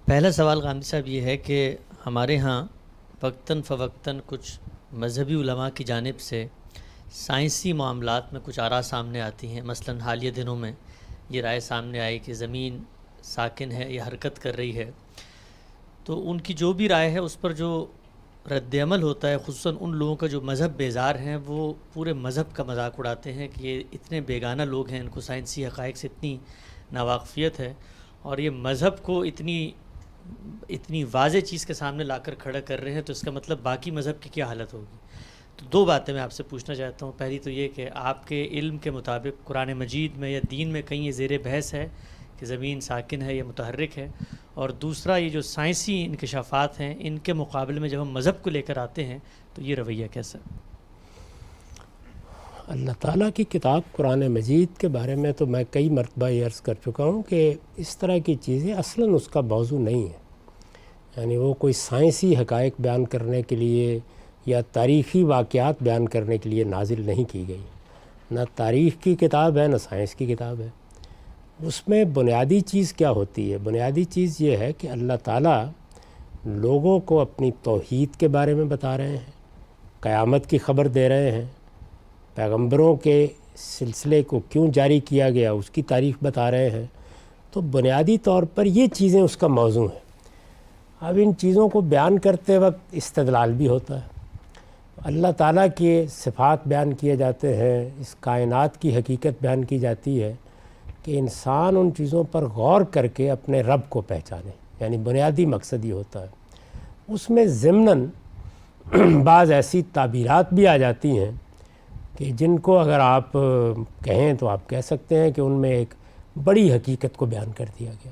پہلا سوال غامدی صاحب یہ ہے کہ ہمارے ہاں وقتاً فوقتاً کچھ مذہبی علماء کی جانب سے سائنسی معاملات میں کچھ آراء سامنے آتی ہیں. مثلاً حالیہ دنوں میں یہ رائے سامنے آئی کہ زمین ساکن ہے یا حرکت کر رہی ہے. تو ان کی جو بھی رائے ہے اس پر جو رد عمل ہوتا ہے، خصوصاً ان لوگوں کا جو مذہب بیزار ہیں، وہ پورے مذہب کا مذاق اڑاتے ہیں کہ یہ اتنے بیگانہ لوگ ہیں، ان کو سائنسی حقائق سے اتنی ناواقفیت ہے، اور یہ مذہب کو اتنی واضح چیز کے سامنے لا کر کھڑا کر رہے ہیں، تو اس کا مطلب باقی مذہب کی کیا حالت ہوگی. تو دو باتیں میں آپ سے پوچھنا چاہتا ہوں. پہلی تو یہ کہ آپ کے علم کے مطابق قرآن مجید میں یا دین میں کہیں یہ زیر بحث ہے کہ زمین ساکن ہے یا متحرک ہے، اور دوسرا یہ جو سائنسی انکشافات ہیں ان کے مقابلے میں جب ہم مذہب کو لے کر آتے ہیں تو یہ رویہ کیسا؟ اللہ تعالیٰ کی کتاب قرآن مجید کے بارے میں تو میں کئی مرتبہ یہ عرض کر چکا ہوں کہ اس طرح کی چیزیں اصلاً اس کا موضوع نہیں ہے. یعنی وہ کوئی سائنسی حقائق بیان کرنے کے لیے یا تاریخی واقعات بیان کرنے کے لیے نازل نہیں کی گئی. نہ تاریخ کی کتاب ہے، نہ سائنس کی کتاب ہے. اس میں بنیادی چیز کیا ہوتی ہے؟ بنیادی چیز یہ ہے کہ اللہ تعالیٰ لوگوں کو اپنی توحید کے بارے میں بتا رہے ہیں، قیامت کی خبر دے رہے ہیں، پیغمبروں کے سلسلے کو کیوں جاری کیا گیا اس کی تاریخ بتا رہے ہیں. تو بنیادی طور پر یہ چیزیں اس کا موضوع ہیں. اب ان چیزوں کو بیان کرتے وقت استدلال بھی ہوتا ہے. اللہ تعالیٰ کے صفات بیان کیے جاتے ہیں، اس کائنات کی حقیقت بیان کی جاتی ہے کہ انسان ان چیزوں پر غور کر کے اپنے رب کو پہچانے. یعنی بنیادی مقصد یہ ہوتا ہے. اس میں ضمناً بعض ایسی تعبیرات بھی آ جاتی ہیں کہ جن کو اگر آپ کہیں تو آپ کہہ سکتے ہیں کہ ان میں ایک بڑی حقیقت کو بیان کر دیا گیا.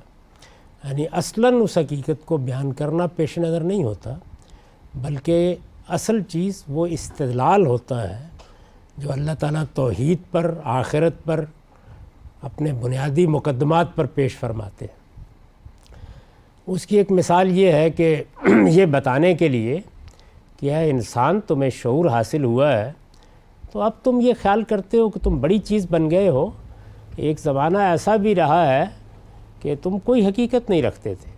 یعنی اصلاً اس حقیقت کو بیان کرنا پیش نظر نہیں ہوتا، بلکہ اصل چیز وہ استدلال ہوتا ہے جو اللہ تعالیٰ توحید پر، آخرت پر، اپنے بنیادی مقدمات پر پیش فرماتے ہیں. اس کی ایک مثال یہ ہے کہ یہ بتانے کے لیے کہ اے انسان تمہیں شعور حاصل ہوا ہے تو اب تم یہ خیال کرتے ہو کہ تم بڑی چیز بن گئے ہو. ایک زمانہ ایسا بھی رہا ہے کہ تم کوئی حقیقت نہیں رکھتے تھے،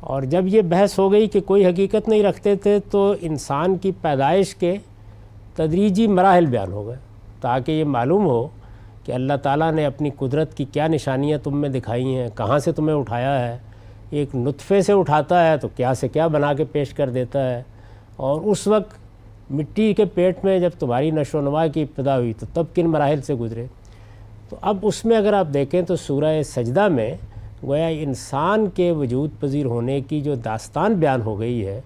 اور جب یہ بحث ہو گئی کہ کوئی حقیقت نہیں رکھتے تھے تو انسان کی پیدائش کے تدریجی مراحل بیان ہو گئے تاکہ یہ معلوم ہو کہ اللہ تعالیٰ نے اپنی قدرت کی کیا نشانیاں تم میں دکھائی ہیں، کہاں سے تمہیں اٹھایا ہے. ایک نطفے سے اٹھاتا ہے تو کیا سے کیا بنا کے پیش کر دیتا ہے. اور اس وقت مٹی کے پیٹ میں جب تمہاری نشو و نما کی ابتدا ہوئی تو تب کن مراحل سے گزرے. تو اب اس میں اگر آپ دیکھیں تو سورہ سجدہ میں گویا انسان کے وجود پذیر ہونے کی جو داستان بیان ہو گئی ہے،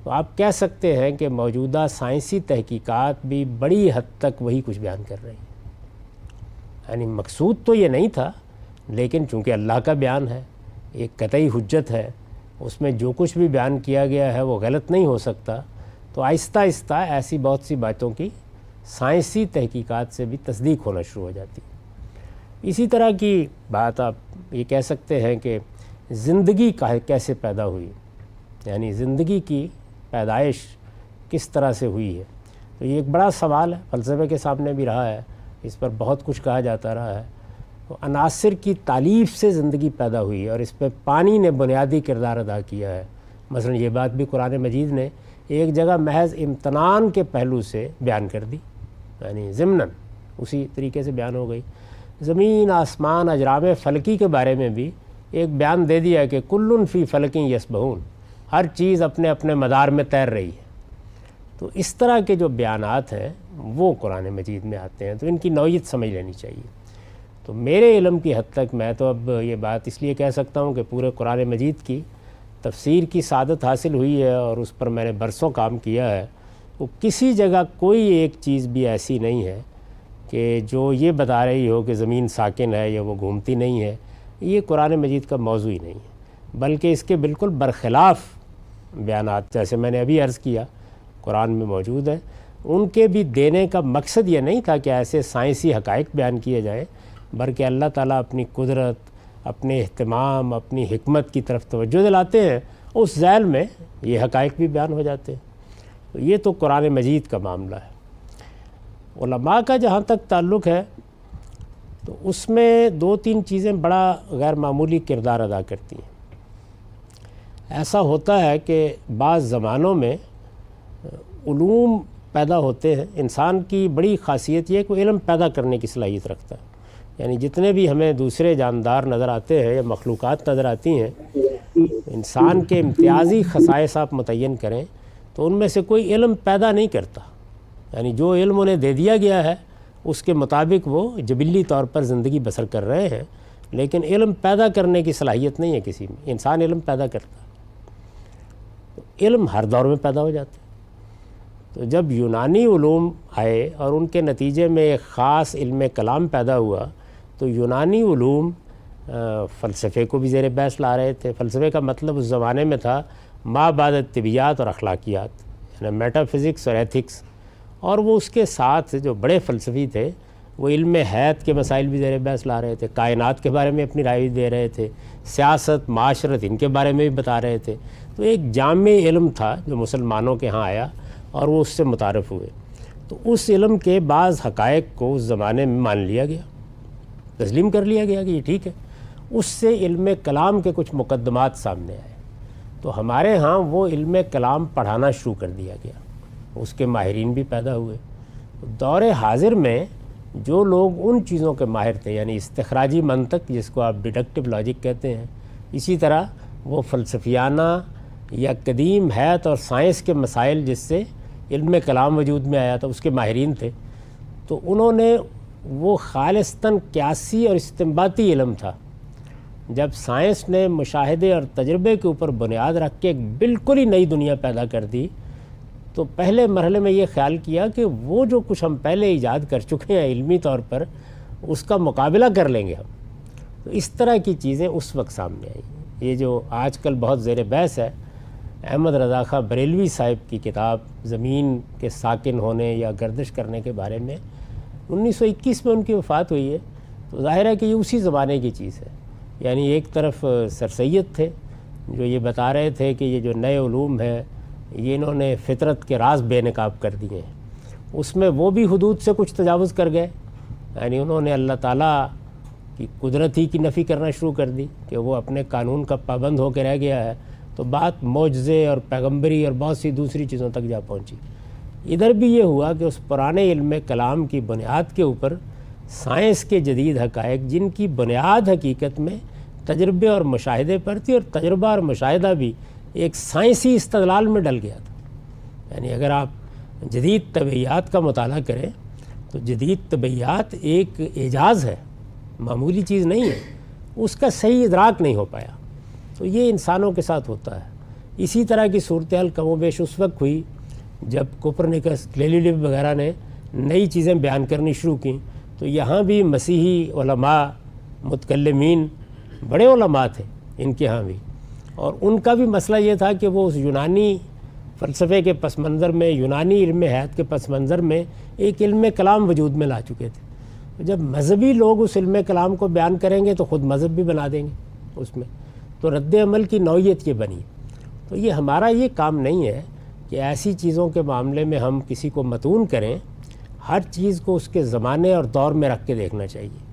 تو آپ کہہ سکتے ہیں کہ موجودہ سائنسی تحقیقات بھی بڑی حد تک وہی کچھ بیان کر رہی ہیں. یعنی مقصود تو یہ نہیں تھا، لیکن چونکہ اللہ کا بیان ہے، ایک قطعی حجت ہے، اس میں جو کچھ بھی بیان کیا گیا ہے وہ غلط نہیں ہو سکتا. تو آہستہ آہستہ ایسی بہت سی باتوں کی سائنسی تحقیقات سے بھی تصدیق ہونا شروع ہو جاتی. اسی طرح کی بات آپ یہ کہہ سکتے ہیں کہ زندگی کیسے پیدا ہوئی، یعنی زندگی کی پیدائش کس طرح سے ہوئی ہے. تو یہ ایک بڑا سوال ہے، فلسفے کے سامنے بھی رہا ہے، اس پر بہت کچھ کہا جاتا رہا ہے. تو عناصر کی تالیف سے زندگی پیدا ہوئی ہے اور اس پہ پانی نے بنیادی کردار ادا کیا ہے. مثلا یہ بات بھی قرآن مجید نے ایک جگہ محض امتنان کے پہلو سے بیان کر دی، یعنی ضمناً اسی طریقے سے بیان ہو گئی. زمین، آسمان، اجرام فلکی کے بارے میں بھی ایک بیان دے دیا کہ کلٌ فی فلک یسبحون، ہر چیز اپنے اپنے مدار میں تیر رہی ہے. تو اس طرح کے جو بیانات ہیں وہ قرآن مجید میں آتے ہیں، تو ان کی نوعیت سمجھ لینی چاہیے. تو میرے علم کی حد تک میں تو اب یہ بات اس لیے کہہ سکتا ہوں کہ پورے قرآن مجید کی تفسیر کی سعادت حاصل ہوئی ہے اور اس پر میں نے برسوں کام کیا ہے. وہ کسی جگہ کوئی ایک چیز بھی ایسی نہیں ہے کہ جو یہ بتا رہی ہو کہ زمین ساکن ہے یا وہ گھومتی نہیں ہے. یہ قرآن مجید کا موضوع ہی نہیں ہے، بلکہ اس کے بالکل برخلاف بیانات جیسے میں نے ابھی عرض کیا قرآن میں موجود ہیں. ان کے بھی دینے کا مقصد یہ نہیں تھا کہ ایسے سائنسی حقائق بیان کیے جائیں، بلکہ اللہ تعالیٰ اپنی قدرت، اپنے اہتمام، اپنی حکمت کی طرف توجہ دلاتے ہیں، اس ذیل میں یہ حقائق بھی بیان ہو جاتے ہیں. تو یہ تو قرآن مجید کا معاملہ ہے. علماء کا جہاں تک تعلق ہے تو اس میں دو تین چیزیں بڑا غیر معمولی کردار ادا کرتی ہیں. ایسا ہوتا ہے کہ بعض زمانوں میں علوم پیدا ہوتے ہیں. انسان کی بڑی خاصیت یہ ہے کہ وہ علم پیدا کرنے کی صلاحیت رکھتا ہے. یعنی جتنے بھی ہمیں دوسرے جاندار نظر آتے ہیں یا مخلوقات نظر آتی ہیں، انسان کے امتیازی خصائص آپ متعین کریں تو ان میں سے کوئی علم پیدا نہیں کرتا. یعنی جو علم انہیں دے دیا گیا ہے اس کے مطابق وہ جبلی طور پر زندگی بسر کر رہے ہیں، لیکن علم پیدا کرنے کی صلاحیت نہیں ہے کسی میں. انسان علم پیدا کرتا ہے، علم ہر دور میں پیدا ہو جاتا ہے. تو جب یونانی علوم آئے اور ان کے نتیجے میں ایک خاص علم کلام پیدا ہوا تو یونانی علوم فلسفے کو بھی زیر بحث لا رہے تھے. فلسفے کا مطلب اس زمانے میں تھا ما بعد طبیعیات اور اخلاقیات، یعنی میٹا فزکس اور ایتھکس. اور وہ اس کے ساتھ جو بڑے فلسفی تھے وہ علم حیات کے مسائل بھی زیر بحث لا رہے تھے، کائنات کے بارے میں اپنی رائے بھی دے رہے تھے، سیاست، معاشرت، ان کے بارے میں بھی بتا رہے تھے. تو ایک جامع علم تھا جو مسلمانوں کے ہاں آیا اور وہ اس سے متعارف ہوئے. تو اس علم کے بعض حقائق کو اس زمانے میں مان لیا گیا، تسلیم کر لیا گیا کہ یہ ٹھیک ہے. اس سے علم کلام کے کچھ مقدمات سامنے آئے. تو ہمارے ہاں وہ علم کلام پڑھانا شروع کر دیا گیا، اس کے ماہرین بھی پیدا ہوئے. دور حاضر میں جو لوگ ان چیزوں کے ماہر تھے، یعنی استخراجی منطق جس کو آپ ڈیڈکٹیو لاجک کہتے ہیں، اسی طرح وہ فلسفیانہ یا قدیم حیات اور سائنس کے مسائل جس سے علم کلام وجود میں آیا تھا اس کے ماہرین تھے. تو انہوں نے وہ خالصتاً قیاسی اور استنباطی علم تھا. جب سائنس نے مشاہدے اور تجربے کے اوپر بنیاد رکھ کے ایک بالکل ہی نئی دنیا پیدا کر دی تو پہلے مرحلے میں یہ خیال کیا کہ وہ جو کچھ ہم پہلے ایجاد کر چکے ہیں علمی طور پر اس کا مقابلہ کر لیں گے ہم. تو اس طرح کی چیزیں اس وقت سامنے آئیں. یہ جو آج کل بہت زیر بحث ہے، احمد رضا خاں بریلوی صاحب کی کتاب زمین کے ساکن ہونے یا گردش کرنے کے بارے میں 1921 میں ان کی وفات ہوئی ہے. تو ظاہر ہے کہ یہ اسی زمانے کی چیز ہے. یعنی ایک طرف سر سید تھے جو یہ بتا رہے تھے کہ یہ جو نئے علوم ہیں یہ انہوں نے فطرت کے راز بے نقاب کر دیے ہیں. اس میں وہ بھی حدود سے کچھ تجاوز کر گئے. یعنی انہوں نے اللہ تعالیٰ کی قدرت ہی کی نفی کرنا شروع کر دی کہ وہ اپنے قانون کا پابند ہو کے رہ گیا ہے. تو بات معجزے اور پیغمبری اور بہت سی دوسری چیزوں تک جا پہنچی. ادھر بھی یہ ہوا کہ اس پرانے علم کلام کی بنیاد کے اوپر سائنس کے جدید حقائق جن کی بنیاد حقیقت میں تجربے اور مشاہدے پر تھی، اور تجربہ اور مشاہدہ بھی ایک سائنسی استدلال میں ڈل گیا تھا. یعنی اگر آپ جدید طبیعیات کا مطالعہ کریں تو جدید طبیعیات ایک اعجاز ہے، معمولی چیز نہیں ہے. اس کا صحیح ادراک نہیں ہو پایا. تو یہ انسانوں کے ساتھ ہوتا ہے. اسی طرح کی صورتحال کم و بیش اس وقت ہوئی جب کوپرنیکس، گلیلیو وغیرہ نے نئی چیزیں بیان کرنی شروع کیں. تو یہاں بھی مسیحی علماء، متکلمین، بڑے علماء تھے ان کے ہاں بھی، اور ان کا بھی مسئلہ یہ تھا کہ وہ اس یونانی فلسفے کے پس منظر میں، یونانی علم حیات کے پس منظر میں ایک علم کلام وجود میں لا چکے تھے. جب مذہبی لوگ اس علم کلام کو بیان کریں گے تو خود مذہب بھی بنا دیں گے اس میں. تو رد عمل کی نوعیت یہ بنی. تو یہ ہمارا یہ کام نہیں ہے کہ ایسی چیزوں کے معاملے میں ہم کسی کو متون کریں. ہر چیز کو اس کے زمانے اور دور میں رکھ کے دیکھنا چاہیے.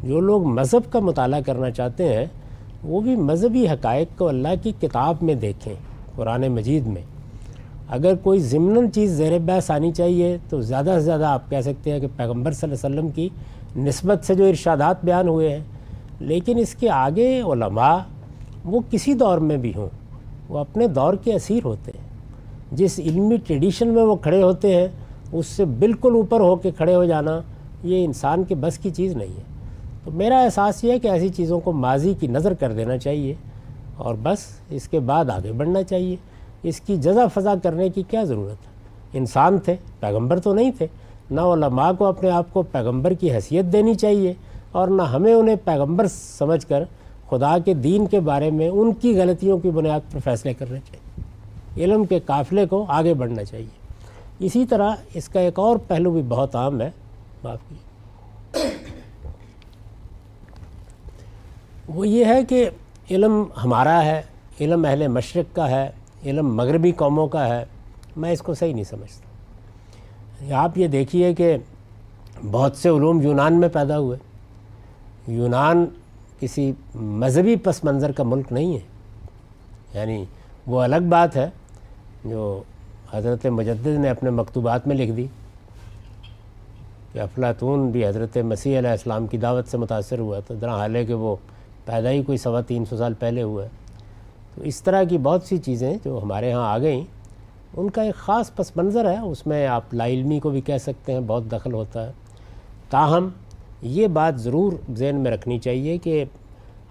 جو لوگ مذہب کا مطالعہ کرنا چاہتے ہیں وہ بھی مذہبی حقائق کو اللہ کی کتاب میں دیکھیں، قرآن مجید میں. اگر کوئی ضمناً چیز زیر بحث آنی چاہیے تو زیادہ سے زیادہ آپ کہہ سکتے ہیں کہ پیغمبر صلی اللہ علیہ وسلم کی نسبت سے جو ارشادات بیان ہوئے ہیں. لیکن اس کے آگے علماء وہ کسی دور میں بھی ہوں وہ اپنے دور کے اسیر ہوتے ہیں. جس علمی ٹریڈیشن میں وہ کھڑے ہوتے ہیں اس سے بالکل اوپر ہو کے کھڑے ہو جانا یہ انسان کے بس کی چیز نہیں ہے. تو میرا احساس یہ ہے کہ ایسی چیزوں کو ماضی کی نظر کر دینا چاہیے اور بس اس کے بعد آگے بڑھنا چاہیے. اس کی جزا فضا کرنے کی کیا ضرورت ہے؟ انسان تھے، پیغمبر تو نہیں تھے. نہ علماء کو اپنے آپ کو پیغمبر کی حیثیت دینی چاہیے اور نہ ہمیں انہیں پیغمبر سمجھ کر خدا کے دین کے بارے میں ان کی غلطیوں کی بنیاد پر فیصلے کرنے چاہیے. علم کے قافلے کو آگے بڑھنا چاہیے. اسی طرح اس کا ایک اور پہلو بھی بہت عام ہے، معاف کیجیے، وہ یہ ہے کہ علم ہمارا ہے، علم اہل مشرق کا ہے، علم مغربی قوموں کا ہے. میں اس کو صحیح نہیں سمجھتا. آپ یہ دیکھیے کہ بہت سے علوم یونان میں پیدا ہوئے. یونان کسی مذہبی پس منظر کا ملک نہیں ہے. یعنی وہ الگ بات ہے جو حضرت مجدد نے اپنے مکتوبات میں لکھ دی کہ افلاطون بھی حضرت مسیح علیہ السلام کی دعوت سے متاثر ہوا تھا، درا حالانکہ وہ پیدا ہی کوئی 350 سال پہلے ہوا ہے۔ تو اس طرح کی بہت سی چیزیں جو ہمارے ہاں آ گئیں، ان کا ایک خاص پس منظر ہے، اس میں آپ لا علمی کو بھی کہہ سکتے ہیں، بہت دخل ہوتا ہے۔ تاہم یہ بات ضرور ذہن میں رکھنی چاہیے کہ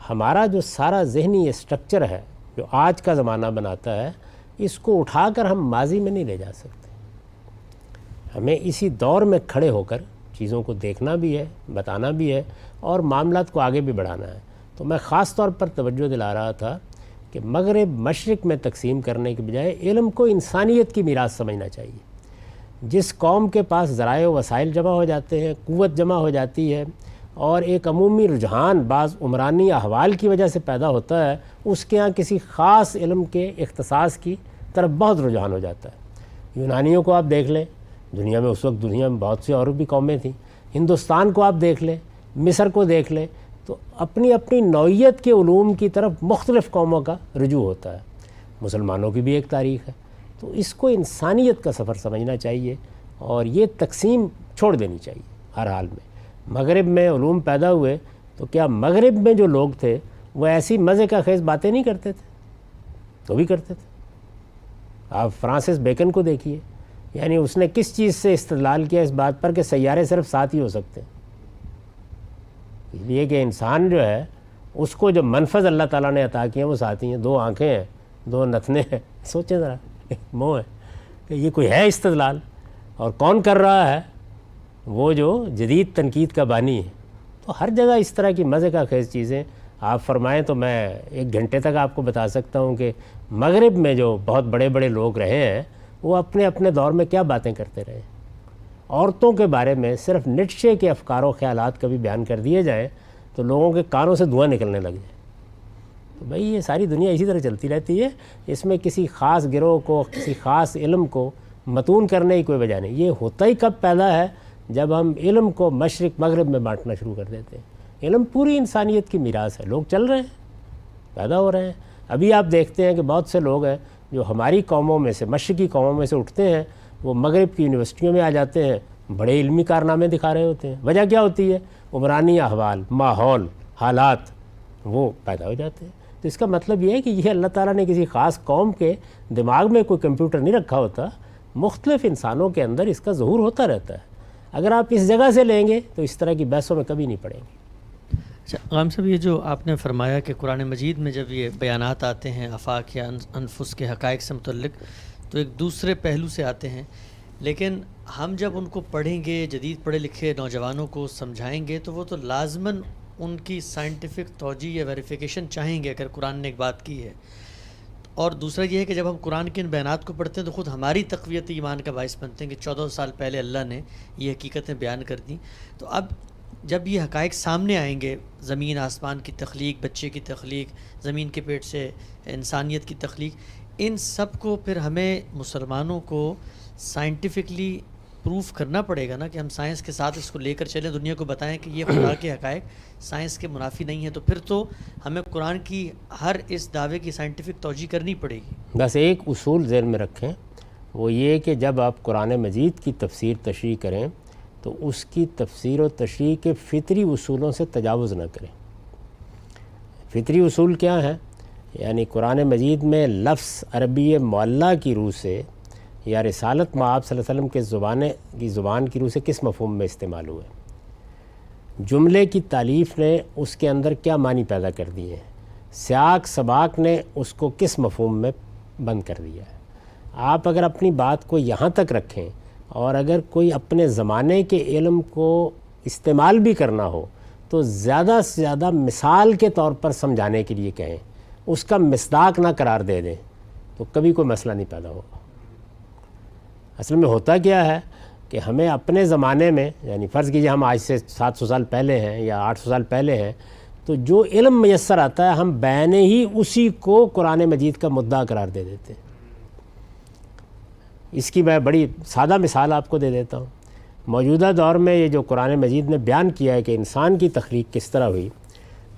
ہمارا جو سارا ذہنی اسٹرکچر ہے جو آج کا زمانہ بناتا ہے، اس کو اٹھا کر ہم ماضی میں نہیں لے جا سکتے۔ ہمیں اسی دور میں کھڑے ہو کر چیزوں کو دیکھنا بھی ہے، بتانا بھی ہے، اور معاملات کو آگے بھی بڑھانا ہے۔ تو میں خاص طور پر توجہ دلا رہا تھا کہ مغرب مشرق میں تقسیم کرنے کے بجائے علم کو انسانیت کی میراث سمجھنا چاہیے۔ جس قوم کے پاس ذرائع و وسائل جمع ہو جاتے ہیں، قوت جمع ہو جاتی ہے، اور ایک عمومی رجحان بعض عمرانی احوال کی وجہ سے پیدا ہوتا ہے، اس کے ہاں کسی خاص علم کے اختصاص کی طرف بہت رجحان ہو جاتا ہے۔ یونانیوں کو آپ دیکھ لیں، دنیا میں اس وقت دنیا میں بہت سی اور بھی قومیں تھیں، ہندوستان کو آپ دیکھ لیں، مصر کو دیکھ لیں، تو اپنی اپنی نوعیت کے علوم کی طرف مختلف قوموں کا رجوع ہوتا ہے۔ مسلمانوں کی بھی ایک تاریخ ہے۔ تو اس کو انسانیت کا سفر سمجھنا چاہیے، اور یہ تقسیم چھوڑ دینی چاہیے ہر حال میں۔ مغرب میں علوم پیدا ہوئے تو کیا مغرب میں جو لوگ تھے وہ ایسی مزے کا خیز باتیں نہیں کرتے تھے؟ تو بھی کرتے تھے۔ آپ فرانسس بیکن کو دیکھیے، یعنی اس نے کس چیز سے استدلال کیا اس بات پر کہ سیارے صرف 7 ہی ہو سکتے ہیں؟ اس لیے کہ انسان جو ہے اس کو جو منفذ اللہ تعالیٰ نے عطا کیے ہیں وہ 7 ہی ہیں، 2 آنکھیں ہیں، 2 نتنے ہیں۔ سوچیں ذرا، منہ ہے کہ یہ کوئی ہے استدلال؟ اور کون کر رہا ہے؟ وہ جو جدید تنقید کا بانی ہے۔ تو ہر جگہ اس طرح کی مزے کا خیز چیزیں آپ فرمائیں تو میں 1 گھنٹے تک آپ کو بتا سکتا ہوں کہ مغرب میں جو بہت بڑے بڑے لوگ رہے ہیں وہ اپنے اپنے دور میں کیا باتیں کرتے رہے۔ عورتوں کے بارے میں صرف نیٹشے کے افکار و خیالات کبھی بیان کر دیے جائیں تو لوگوں کے کانوں سے دھواں نکلنے لگ جائے۔ تو بھئی یہ ساری دنیا اسی طرح چلتی رہتی ہے، اس میں کسی خاص گروہ کو، کسی خاص علم کو متون کرنے کی کوئی وجہ نہیں۔ یہ ہوتا ہی کب پیدا ہے؟ جب ہم علم کو مشرق مغرب میں بانٹنا شروع کر دیتے ہیں۔ علم پوری انسانیت کی میراث ہے، لوگ چل رہے ہیں، پیدا ہو رہے ہیں۔ ابھی آپ دیکھتے ہیں کہ بہت سے لوگ ہیں جو ہماری قوموں میں سے، مشرقی قوموں میں سے اٹھتے ہیں، وہ مغرب کی یونیورسٹیوں میں آ جاتے ہیں، بڑے علمی کارنامے دکھا رہے ہوتے ہیں۔ وجہ کیا ہوتی ہے؟ عمرانی احوال، ماحول، حالات وہ پیدا ہو جاتے ہیں۔ تو اس کا مطلب یہ ہے کہ یہ اللہ تعالیٰ نے کسی خاص قوم کے دماغ میں کوئی کمپیوٹر نہیں رکھا ہوتا، مختلف انسانوں کے اندر اس کا ظہور ہوتا رہتا ہے۔ اگر آپ اس جگہ سے لیں گے تو اس طرح کی بحثوں میں کبھی نہیں پڑیں گے۔ اچھا غام صاحب، یہ جو آپ نے فرمایا کہ قرآن مجید میں جب یہ بیانات آتے ہیں آفاق یا انفس کے حقائق سے متعلق تو ایک دوسرے پہلو سے آتے ہیں، لیکن ہم جب ان کو پڑھیں گے، جدید پڑھے لکھے نوجوانوں کو سمجھائیں گے تو وہ تو لازماً ان کی سائنٹیفک توجیہ یا ویریفیکیشن چاہیں گے اگر قرآن نے ایک بات کی ہے۔ اور دوسرا یہ ہے کہ جب ہم قرآن کے ان بیانات کو پڑھتے ہیں تو خود ہماری تقویت ایمان کا باعث بنتے ہیں کہ 14 سال پہلے اللہ نے یہ حقیقتیں بیان کر دیں۔ تو اب جب یہ حقائق سامنے آئیں گے، زمین آسمان کی تخلیق، بچے کی تخلیق، زمین کے پیٹ سے انسانیت کی تخلیق، ان سب کو پھر ہمیں مسلمانوں کو سائنٹیفکلی پروف کرنا پڑے گا نا، کہ ہم سائنس کے ساتھ اس کو لے کر چلیں، دنیا کو بتائیں کہ یہ خدا کے حقائق سائنس کے منافی نہیں ہیں۔ تو پھر تو ہمیں قرآن کی ہر اس دعوے کی سائنٹیفک توجیہ کرنی پڑے گی۔ بس ایک اصول ذہن میں رکھیں، وہ یہ کہ جب آپ قرآن مجید کی تفسیر تشریح کریں تو اس کی تفسیر و تشریح کے فطری اصولوں سے تجاوز نہ کریں۔ فطری اصول کیا ہیں؟ یعنی قرآن مجید میں لفظ عربی معلیٰ کی روح سے یا رسالت مآب صلی اللہ علیہ وسلم کی زبان کی روح سے کس مفہوم میں استعمال ہوئے، جملے کی تالیف نے اس کے اندر کیا معنی پیدا کر دیے ہیں، سیاق سباق نے اس کو کس مفہوم میں بند کر دیا ہے۔ آپ اگر اپنی بات کو یہاں تک رکھیں اور اگر کوئی اپنے زمانے کے علم کو استعمال بھی کرنا ہو تو زیادہ سے زیادہ مثال کے طور پر سمجھانے کے لیے کہیں، اس کا مصداق نہ قرار دے دیں، تو کبھی کوئی مسئلہ نہیں پیدا ہوگا۔ اصل میں ہوتا کیا ہے کہ ہمیں اپنے زمانے میں، یعنی فرض کیجئے ہم آج سے 700 سال پہلے ہیں یا 800 سال پہلے ہیں، تو جو علم میسر آتا ہے ہم بین ہی اسی کو قرآن مجید کا مدعا قرار دے دیتے ہیں۔ اس کی میں بڑی سادہ مثال آپ کو دے دیتا ہوں۔ موجودہ دور میں یہ جو قرآن مجید نے بیان کیا ہے کہ انسان کی تخلیق کس طرح ہوئی،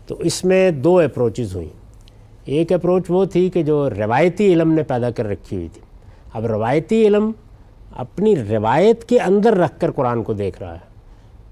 تو اس میں 2 اپروچز ہوئیں۔ ایک اپروچ وہ تھی کہ جو روایتی علم نے پیدا کر رکھی ہوئی تھی. اب روایتی علم اپنی روایت کے اندر رکھ کر قرآن کو دیکھ رہا ہے،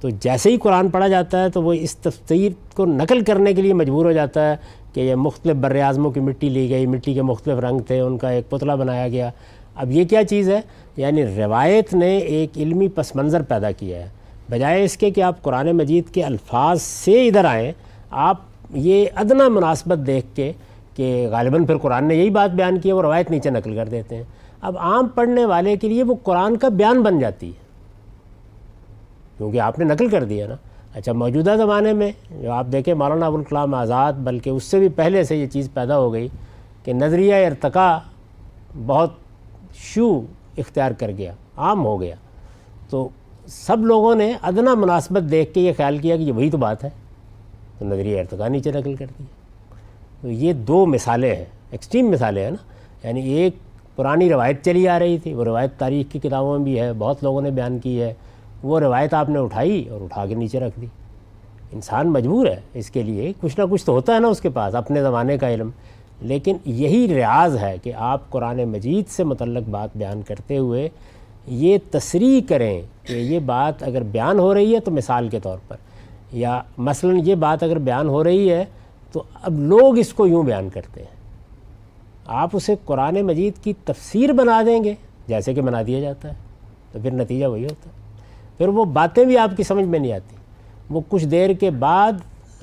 تو جیسے ہی قرآن پڑھا جاتا ہے تو وہ اس تفسیر کو نقل کرنے کے لیے مجبور ہو جاتا ہے کہ یہ مختلف بر اعظموں کی مٹی لی گئی، مٹی کے مختلف رنگ تھے، ان کا ایک پتلا بنایا گیا. اب یہ کیا چیز ہے؟ یعنی روایت نے ایک علمی پس منظر پیدا کیا ہے. بجائے اس کے کہ آپ قرآن مجید کے الفاظ سے ادھر آئیں، آپ یہ ادنیٰ مناسبت دیکھ کے کہ غالباً پھر قرآن نے یہی بات بیان کی ہے، وہ روایت نیچے نقل کر دیتے ہیں. اب عام پڑھنے والے کے لیے وہ قرآن کا بیان بن جاتی ہے، کیونکہ آپ نے نقل کر دیا نا. اچھا، موجودہ زمانے میں جو آپ دیکھیں مولانا ابوالکلام آزاد، بلکہ اس سے بھی پہلے سے یہ چیز پیدا ہو گئی کہ نظریہ ارتقاء بہت شیوع اختیار کر گیا، عام ہو گیا. تو سب لوگوں نے ادنیٰ مناسبت دیکھ کے یہ خیال کیا کہ یہ وہی تو بات ہے، تو نظریہ ارتقاء نیچے نقل کر دی. تو یہ دو مثالیں ہیں، ایکسٹریم مثالیں ہیں نا. یعنی ایک پرانی روایت چلی آ رہی تھی، وہ روایت تاریخ کی کتابوں میں بھی ہے، بہت لوگوں نے بیان کی ہے، وہ روایت آپ نے اٹھائی اور اٹھا کے نیچے رکھ دی. انسان مجبور ہے اس کے لیے، کچھ نہ کچھ تو ہوتا ہے نا اس کے پاس اپنے زمانے کا علم. لیکن یہی ریاض ہے کہ آپ قرآن مجید سے متعلق بات بیان کرتے ہوئے یہ تصریح کریں کہ یہ بات اگر بیان ہو رہی ہے تو مثال کے طور پر، یا مثلا یہ بات اگر بیان ہو رہی ہے تو اب لوگ اس کو یوں بیان کرتے ہیں. آپ اسے قرآن مجید کی تفسیر بنا دیں گے جیسے کہ بنا دیا جاتا ہے، تو پھر نتیجہ وہی ہوتا ہے. پھر وہ باتیں بھی آپ کی سمجھ میں نہیں آتی، وہ کچھ دیر کے بعد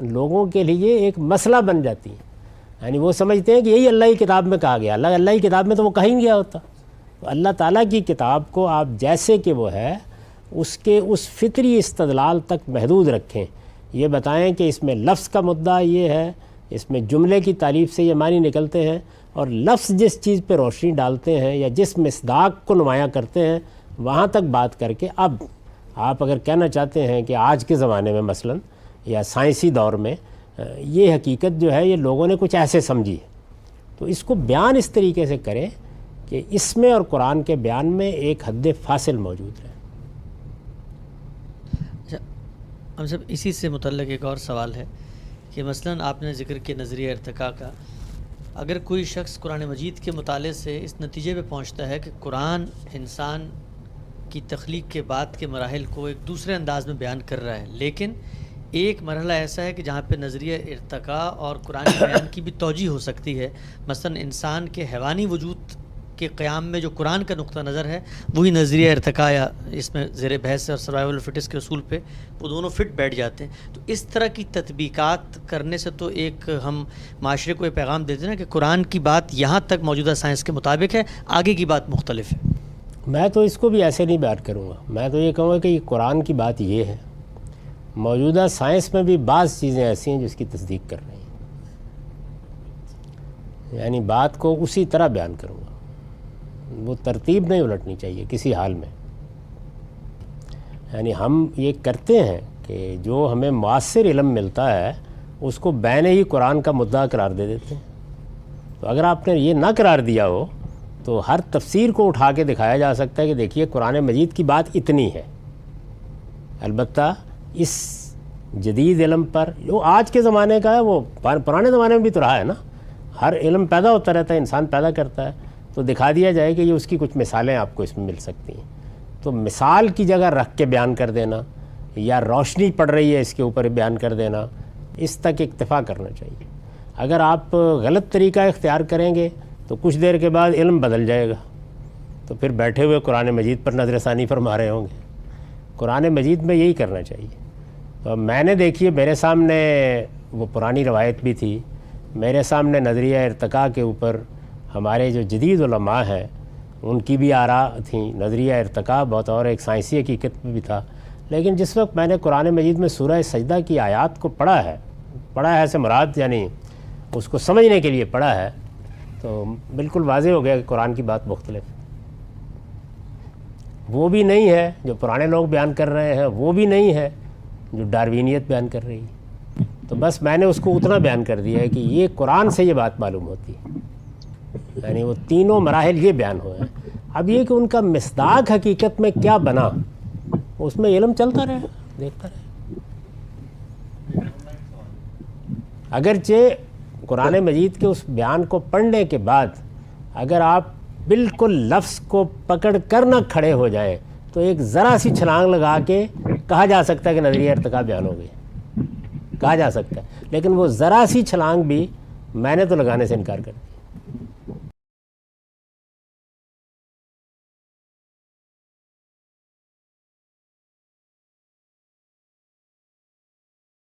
لوگوں کے لیے ایک مسئلہ بن جاتی ہیں. یعنی وہ سمجھتے ہیں کہ یہی اللہ کی کتاب میں کہا گیا، اللہ کی کتاب میں تو وہ کہیں گیا ہوتا. تو اللہ تعالیٰ کی کتاب کو آپ جیسے کہ وہ ہے اس کے اس فطری استدلال تک محدود رکھیں. یہ بتائیں کہ اس میں لفظ کا مدعا یہ ہے، اس میں جملے کی تعریف سے یہ معنی نکلتے ہیں، اور لفظ جس چیز پہ روشنی ڈالتے ہیں یا جس مصداق کو نمایاں کرتے ہیں وہاں تک بات کر کے. اب آپ اگر کہنا چاہتے ہیں کہ آج کے زمانے میں مثلا یا سائنسی دور میں یہ حقیقت جو ہے یہ لوگوں نے کچھ ایسے سمجھی ہے، تو اس کو بیان اس طریقے سے کریں کہ اس میں اور قرآن کے بیان میں ایک حد فاصل موجود ہے. اچھا، ہم سب اسی سے متعلق ایک اور سوال ہے کہ مثلا آپ نے ذکر کیا نظریہ ارتقاء کا. اگر کوئی شخص قرآن مجید کے مطالعے سے اس نتیجے پہ پہنچتا ہے کہ قرآن انسان کی تخلیق کے بعد کے مراحل کو ایک دوسرے انداز میں بیان کر رہا ہے، لیکن ایک مرحلہ ایسا ہے کہ جہاں پہ نظریہ ارتقاء اور قرآن بیان کی بھی توجیہ ہو سکتی ہے، مثلا انسان کے حیوانی وجود کے قیام میں جو قرآن کا نقطہ نظر ہے وہی نظریہ ارتقاء یا اس میں زیر بحث اور سروائیول فٹس کے اصول پہ وہ دونوں فٹ بیٹھ جاتے ہیں. تو اس طرح کی تطبیقات کرنے سے تو ایک ہم معاشرے کو یہ پیغام دیتے ہیں نا کہ قرآن کی بات یہاں تک موجودہ سائنس کے مطابق ہے، آگے کی بات مختلف ہے. میں تو اس کو بھی ایسے نہیں بیان کروں گا. میں تو یہ کہوں گا کہ یہ قرآن کی بات یہ ہے، موجودہ سائنس میں بھی بعض چیزیں ایسی ہیں جس کی تصدیق کر رہی ہیں. یعنی بات کو اسی طرح بیان کروں گا، وہ ترتیب نہیں الٹنی چاہیے کسی حال میں. یعنی ہم یہ کرتے ہیں کہ جو ہمیں مؤثر علم ملتا ہے اس کو بین ہی قرآن کا مدعا قرار دے دیتے ہیں. تو اگر آپ نے یہ نہ قرار دیا ہو تو ہر تفسیر کو اٹھا کے دکھایا جا سکتا ہے کہ دیکھیے قرآن مجید کی بات اتنی ہے. البتہ اس جدید علم پر جو آج کے زمانے کا ہے وہ پرانے زمانے میں بھی تو رہا ہے نا. ہر علم پیدا ہوتا رہتا ہے، انسان پیدا کرتا ہے، تو دکھا دیا جائے کہ یہ اس کی کچھ مثالیں آپ کو اس میں مل سکتی ہیں. تو مثال کی جگہ رکھ کے بیان کر دینا یا روشنی پڑ رہی ہے اس کے اوپر بیان کر دینا، اس تک اکتفا کرنا چاہیے. اگر آپ غلط طریقہ اختیار کریں گے تو کچھ دیر کے بعد علم بدل جائے گا، تو پھر بیٹھے ہوئے قرآن مجید پر نظر ثانی فرما رہے ہوں گے. قرآن مجید میں یہی کرنا چاہیے. تو میں نے دیکھیے میرے سامنے وہ پرانی روایت بھی تھی، میرے سامنے نظریہ ارتقاء کے اوپر ہمارے جو جدید علماء ہیں ان کی بھی آراء تھیں. نظریہ ارتقاء بطور ایک سائنسی حقیقت بھی تھا، لیکن جس وقت میں نے قرآن مجید میں سورہ سجدہ کی آیات کو پڑھا ہے سے مراد یعنی اس کو سمجھنے کے لیے پڑھا ہے، تو بالکل واضح ہو گیا کہ قرآن کی بات مختلف ہے. وہ بھی نہیں ہے جو پرانے لوگ بیان کر رہے ہیں، وہ بھی نہیں ہے جو ڈاروینیت بیان کر رہی ہے. تو بس میں نے اس کو اتنا بیان کر دیا ہے کہ یہ قرآن سے یہ بات معلوم ہوتی ہے. یعنی وہ تینوں مراحل یہ بیان ہوئے ہیں. اب یہ کہ ان کا مصداق حقیقت میں کیا بنا اس میں علم چلتا رہے، دیکھتا رہے. اگرچہ قرآن مجید کے اس بیان کو پڑھنے کے بعد اگر آپ بالکل لفظ کو پکڑ کر نہ کھڑے ہو جائیں تو ایک ذرا سی چھلانگ لگا کے کہا جا سکتا ہے کہ نظریہ ارتقا بیان ہو گئی، کہا جا سکتا ہے، لیکن وہ ذرا سی چھلانگ بھی میں نے تو لگانے سے انکار کر دیا۔